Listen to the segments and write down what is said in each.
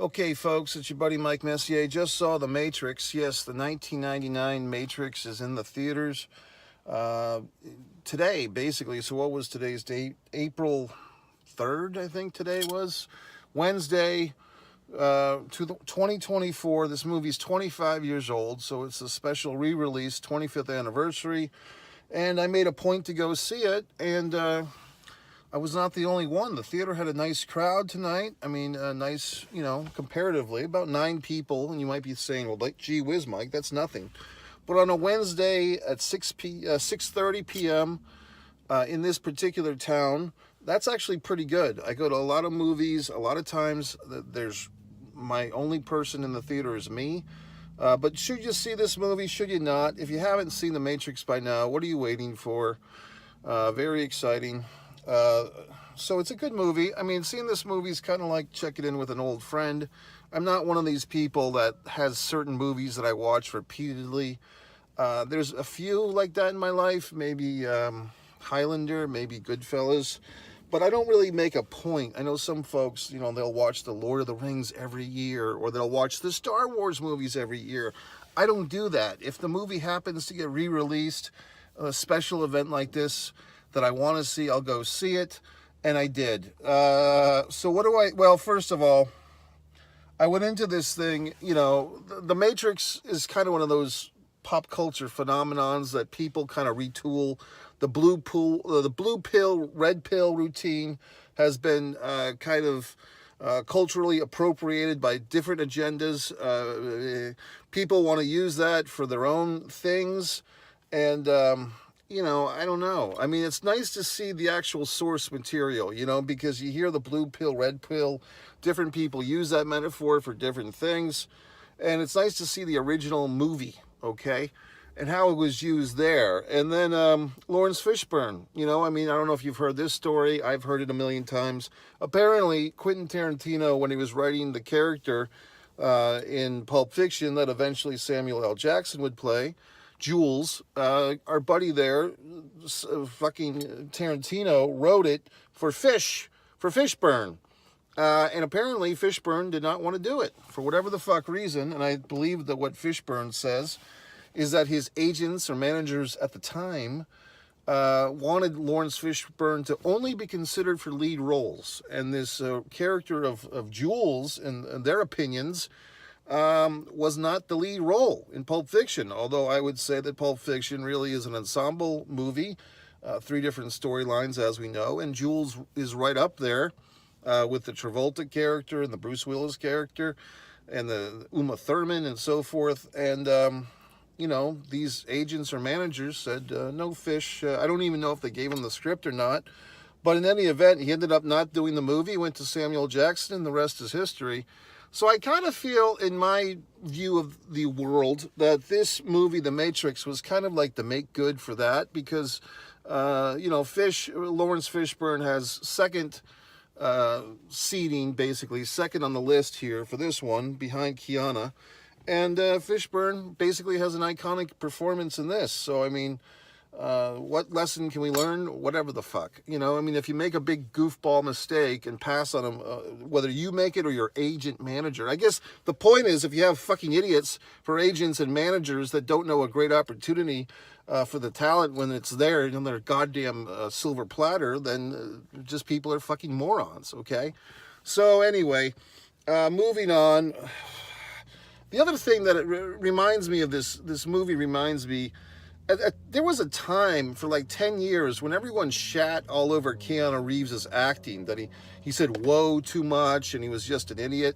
Okay, folks, it's your buddy Mike Messier. Just saw The Matrix. Yes, the 1999 Matrix is in the theaters uh, today, basically. So, what was today's date? April 3rd, I think today was. Wednesday, 2024. This movie's 25 years old, so it's a special re release, 25th anniversary. And I made a point to go see it, and I was not the only one. The theater had a nice crowd tonight. I mean, a nice, comparatively, about 9 people. And you might be saying, well, like, gee whiz, Mike, that's nothing. But on a Wednesday at 6:30 p.m. In this particular town, that's actually pretty good. I go to a lot of movies. A lot of times, there's my only person in the theater is me. But should you see this movie? Should you not? If you haven't seen The Matrix by now, what are you waiting for? Very exciting. So it's a good movie. I mean, seeing this movie is kind of like checking in with an old friend. I'm not one of these people that has certain movies that I watch repeatedly. There's a few like that in my life, maybe Highlander, maybe Goodfellas, but I don't really make a point. I know some folks, they'll watch the Lord of the Rings every year, or they'll watch the Star Wars movies every year. I don't do that. If the movie happens to get re-released, a special event like this, that I want to see, I'll go see it, and I did. So what do well, first of all, I went into this thing, the Matrix is kind of one of those pop culture phenomenons that people kind of retool. The blue pill, red pill routine has been kind of culturally appropriated by different agendas. People want to use that for their own things, and I don't know. I mean, it's nice to see the actual source material, because you hear the blue pill, red pill, different people use that metaphor for different things. And it's nice to see the original movie, okay, and how it was used there. And then Lawrence Fishburne, I don't know if you've heard this story. I've heard it a million times. Apparently, Quentin Tarantino, when he was writing the character in Pulp Fiction that eventually Samuel L. Jackson would play, Jules, our buddy there, fucking Tarantino, wrote it for Fishburne. And apparently Fishburne did not want to do it for whatever the fuck reason. And I believe that what Fishburne says is that his agents or managers at the time wanted Lawrence Fishburne to only be considered for lead roles. And this character of Jules, in their opinions, was not the lead role in Pulp Fiction, although I would say that Pulp Fiction really is an ensemble movie, 3 different storylines, as we know, and Jules is right up there with the Travolta character and the Bruce Willis character and the Uma Thurman and so forth. And these agents or managers said, no, Fish. I don't even know if they gave him the script or not, but in any event, he ended up not doing the movie, went to Samuel Jackson, and the rest is history. So I kind of feel, in my view of the world, that this movie, The Matrix, was kind of like the make good for that, because, Lawrence Fishburne has second seating, basically, second on the list here for this one, behind Keanu. And Fishburne basically has an iconic performance in this. So, I mean, what lesson can we learn? Whatever the fuck. If you make a big goofball mistake and pass on them, whether you make it or your agent manager. I guess the point is, if you have fucking idiots for agents and managers that don't know a great opportunity for the talent when it's there on their goddamn silver platter, then just people are fucking morons, okay? So anyway, moving on. The other thing that it reminds me of this movie reminds me, there was a time for like 10 years when everyone shat all over Keanu Reeves' acting, that he said whoa too much and he was just an idiot.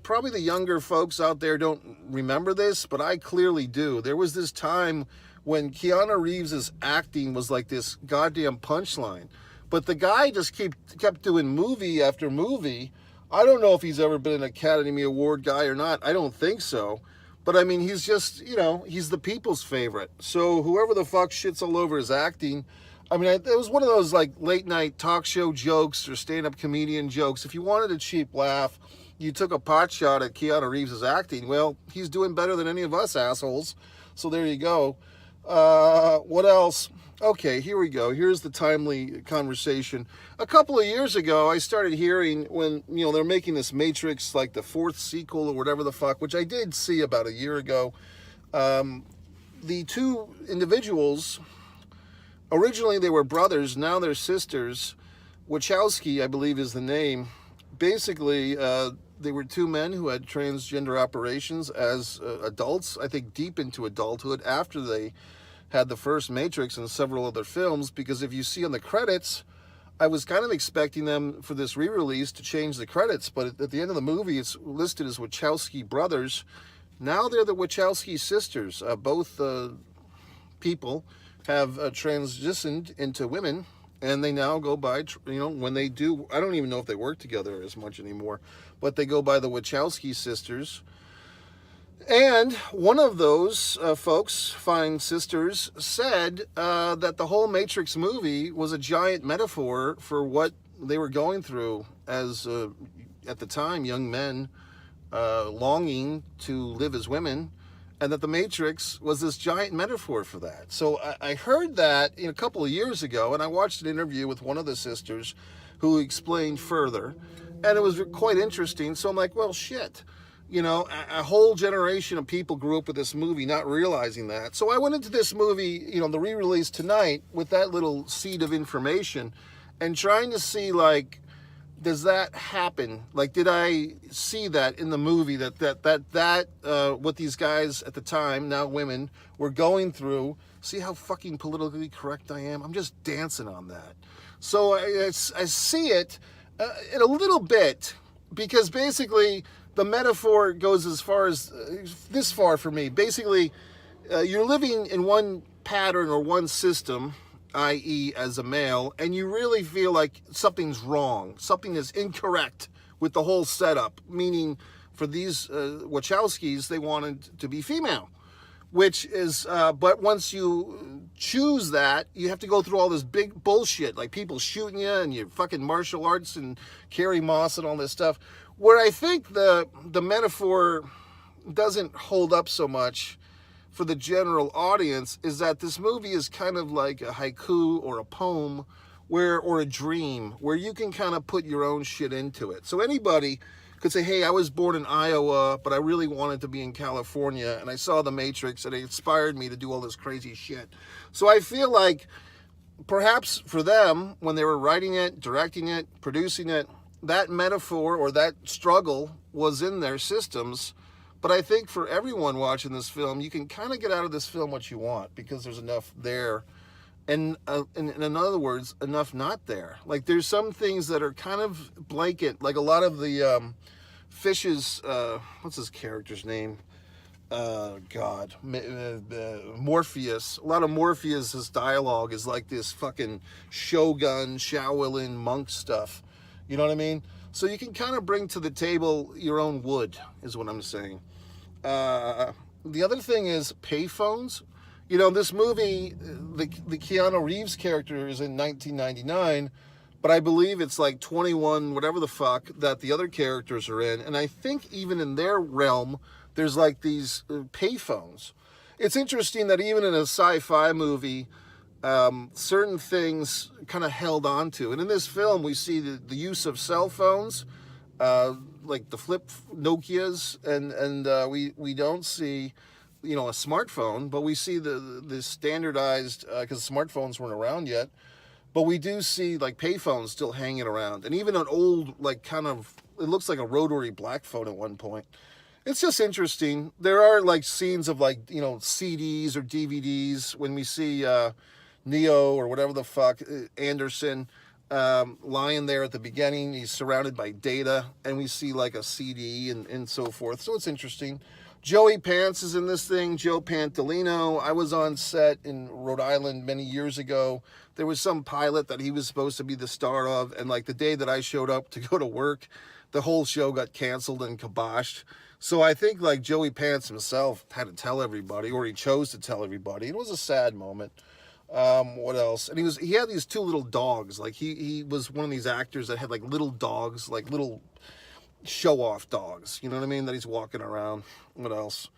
Probably the younger folks out there don't remember this, but I clearly do. There was this time when Keanu Reeves' acting was like this goddamn punchline, but the guy just kept doing movie after movie. I don't know if he's ever been an Academy Award guy or not. I don't think so. But I mean, he's just, he's the people's favorite. So whoever the fuck shits all over his acting, I mean, it was one of those like late night talk show jokes or stand-up comedian jokes. If you wanted a cheap laugh, you took a pot shot at Keanu Reeves' acting. Well, he's doing better than any of us assholes. So there you go. What else? Okay, here we go. Here's the timely conversation. A couple of years ago, I started hearing when, they're making this Matrix, like the fourth sequel or whatever the fuck, which I did see about a year ago. The two individuals, originally they were brothers, now they're sisters. Wachowski, I believe is the name. Basically, they were two men who had transgender operations as adults, I think deep into adulthood after they had the first Matrix and several other films, because if you see on the credits, I was kind of expecting them for this re-release to change the credits, but at the end of the movie, it's listed as Wachowski brothers. Now they're the Wachowski sisters. Both people have transitioned into women, and they now go by, when they do, I don't even know if they work together as much anymore, but they go by the Wachowski sisters. And one of those folks, fine sisters, said that the whole Matrix movie was a giant metaphor for what they were going through as, at the time, young men longing to live as women, and that the Matrix was this giant metaphor for that. So I heard that a couple of years ago, and I watched an interview with one of the sisters who explained further, and it was quite interesting. So I'm like, well, shit. A whole generation of people grew up with this movie not realizing that. So I went into this movie, the re-release tonight, with that little seed of information and trying to see, like, does that happen? Like, did I see that in the movie, that what these guys at the time, now women, were going through? See how fucking politically correct I am? I'm just dancing on that. So I see it in a little bit, because basically the metaphor goes as far as this far for me. Basically, you're living in one pattern or one system, i.e. as a male, and you really feel like something's wrong, something is incorrect with the whole setup, meaning for these Wachowskis, they wanted to be female, which is, but once you choose that, you have to go through all this big bullshit, like people shooting you and your fucking martial arts and Carrie Moss and all this stuff. Where I think the metaphor doesn't hold up so much for the general audience is that this movie is kind of like a haiku or a poem or a dream where you can kind of put your own shit into it. So anybody could say, hey, I was born in Iowa, but I really wanted to be in California, and I saw The Matrix, and it inspired me to do all this crazy shit. So I feel like perhaps for them, when they were writing it, directing it, producing it, that metaphor or that struggle was in their systems. But I think for everyone watching this film, you can kind of get out of this film what you want, because there's enough there. And in other words, enough not there. Like, there's some things that are kind of blanket, like a lot of the Fish's, what's his character's name? Morpheus. A lot of Morpheus's dialogue is like this fucking Shogun, Shaolin monk stuff. You know what I mean? So you can kind of bring to the table your own wood, is what I'm saying. The other thing is payphones. This movie, the Keanu Reeves character is in 1999, but I believe it's like 21, whatever the fuck, that the other characters are in. And I think even in their realm, there's like these payphones. It's interesting that even in a sci-fi movie, certain things kind of held on to. And in this film, we see the use of cell phones, like the flip Nokias, and we don't see, a smartphone, but we see the standardized, because smartphones weren't around yet, but we do see like payphones still hanging around, and even an old, like, kind of, it looks like a rotary black phone at one point. It's just interesting. There are like scenes of like, CDs or DVDs when we see Neo or whatever the fuck, Anderson, lying there at the beginning. He's surrounded by data, and we see like a CD and so forth. So it's interesting. Joey Pants is in this thing, Joe Pantolino. I was on set in Rhode Island many years ago. There was some pilot that he was supposed to be the star of, and like the day that I showed up to go to work, the whole show got canceled and kiboshed. So I think like Joey Pants himself had to tell everybody, or he chose to tell everybody. It was a sad moment. What else? And he had these two little dogs. Like he was one of these actors that had like little dogs, like little show-off dogs. You know what I mean? That he's walking around. What else?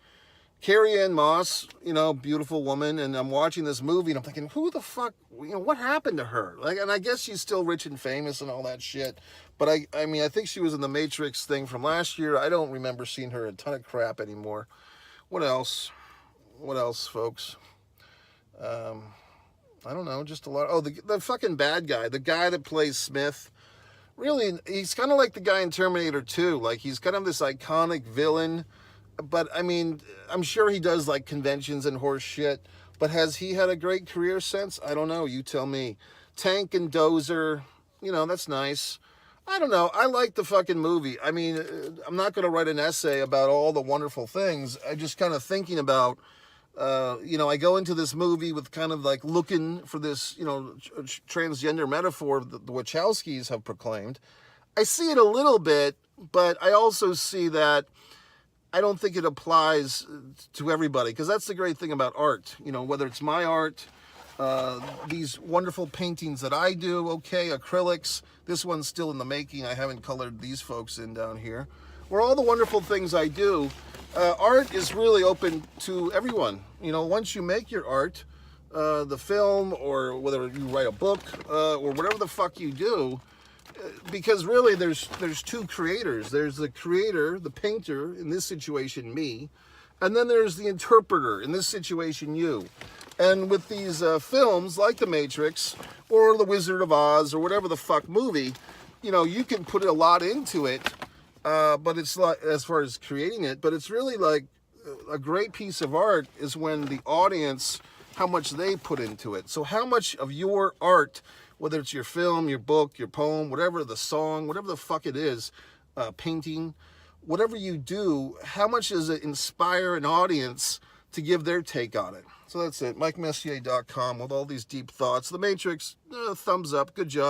Carrie-Anne Moss, you know, beautiful woman, and I'm watching this movie and I'm thinking, who the fuck, you know, what happened to her? Like, and I guess she's still rich and famous and all that shit. But I mean, I think she was in the Matrix thing from last year. I don't remember seeing her in a ton of crap anymore. What else? What else, folks? I don't know, just a lot. Oh, the fucking bad guy, the guy that plays Smith. Really, he's kind of like the guy in Terminator 2. Like, he's kind of this iconic villain. But, I mean, I'm sure he does, like, conventions and horse shit. But has he had a great career since? I don't know. You tell me. Tank and Dozer, you know, that's nice. I don't know. I like the fucking movie. I mean, I'm not going to write an essay about all the wonderful things. I'm just kind of thinking about, you know, I go into this movie with kind of like looking for this, you know, transgender metaphor that the Wachowskis have proclaimed. I see it a little bit, but I also see that I don't think it applies to everybody, because that's the great thing about art. You know, whether it's my art, these wonderful paintings that I do, okay, acrylics. This one's still in the making. I haven't colored these folks in down here. Or all the wonderful things I do, art is really open to everyone. You know, once you make your art, the film, or whether you write a book, or whatever the fuck you do, because really there's two creators. There's the creator, the painter, in this situation me, and then there's the interpreter, in this situation you. And with these films like The Matrix or The Wizard of Oz or whatever the fuck movie, you know, you can put a lot into it, but it's like, as far as creating it, but it's really like a great piece of art is when the audience, how much they put into it. So how much of your art, whether it's your film, your book, your poem, whatever, the song, whatever the fuck it is, painting, whatever you do, how much does it inspire an audience to give their take on it? So that's it, MikeMessier.com with all these deep thoughts. The Matrix, thumbs up, good job.